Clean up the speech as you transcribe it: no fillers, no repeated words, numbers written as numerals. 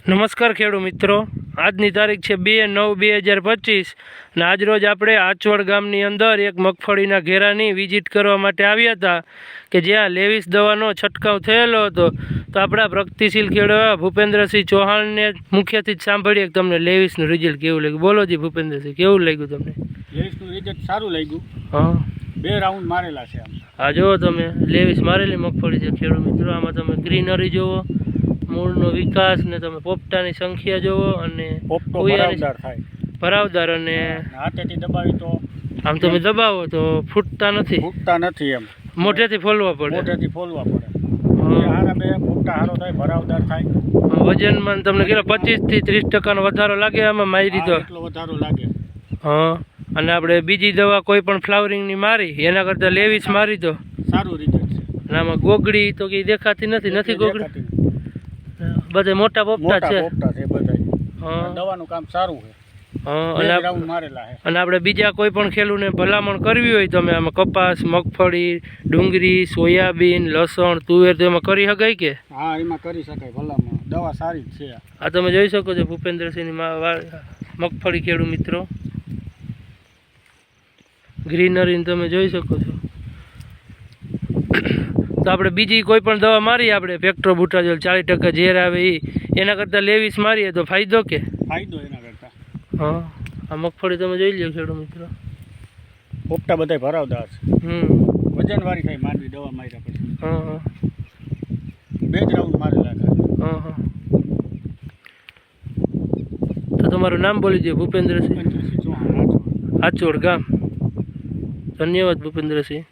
નમસ્કાર ખેડૂત મિત્રો, આજની તારીખ છે 2/9/2025 અને આજરોજ આપણે આચવડ ગામની અંદર એક મગફળીના ઘેરાની વિઝિટ કરવા માટે આવ્યા હતા કે જ્યાં લેવિસ દવાનો છંટકાવ થયેલો હતો. તો આપણા પ્રગતિશીલ ખેડૂત ભૂપેન્દ્રસિંહ ચૌહાણને મુખ્યથી જ સાંભળીએ કે તમને લેવિસનું રિઝલ્ટ કેવું લાગ્યું. બોલો જી ભૂપેન્દ્રસિંહ, કેવું લાગ્યું તમને? લેવિસનું રિઝલ્ટ સારું લાગ્યું. હા, 2 રાઉન્ડ મારેલા છે. આ જુઓ તમે લેવિસ મારેલી મગફળી છે ખેડૂત મિત્રો. આમાં તમે ગ્રીનરી જુઓ, મૂળનો વિકાસ ને તમે પોપટાની સંખ્યા જોવો અને ભરાવદાર અને હાથેથી દબાવી તો આમ તમે દબાવો તો ફૂટતા નથી એમ મોઢેથી ફોલવા પડે. હારા બે પોપટા હારો થાય, ભરાવદાર થાય. વજનમાં તમને કેટલો 25 થી 30% વધારો લાગે આમાં મારી તો એટલો વધારો લાગે. હા, અને આપણે બીજી દવા કોઈ પણ ફ્લાવરિંગની મારી એના કરતાં લેવિસ મારી તો સારું રિઝલ્ટ છે. અને આમાં ગોગડી તો કંઈ દેખાતી નથી ગોગડી, બધા મોટા પોપટા છે. હા, દવાનું કામ સારું છે. હા, અને આપણે બીજા કોઈ પણ ખેડૂતને ભલામણ કરવી હોય તો અમે આમાં કપાસ, મગફળી, ડુંગળી, સોયાબીન, લસણ, તુવેર તો એમાં કરી શકાય કે? હા, એમાં કરી શકાય ભલામણ. દવા સારી જ છે. આ તમે જોઈ શકો છો ભૂપેન્દ્રસિંહની મગફળી ખેડૂત મિત્રો. ગ્રીનરીને તમે જોઈ શકો છો. તો આપણે બીજી કોઈ પણ દવા મારીએ, આપણે પેક્ટ્રો બુટાજોલ 40% ઝેર આવે એના કરતાં લેવિસ મારીએ તો ફાયદો કે? ફાયદો એના કરતાં. હા, આ મગફળી તમે જોઈ લો ખેડૂત મિત્રો. પોપટા બધા ભરાવદાર છે. વજનવાળી થાય માંડવી દવા માર્યા પછી. હા, 2 જ રાઉન્ડ મારેલા. હા. તો તમારું નામ બોલી દો. ભૂપેન્દ્રસિંહ ચૌહાણ, આચવડ ગામ. ધન્યવાદ ભૂપેન્દ્રસિંહ.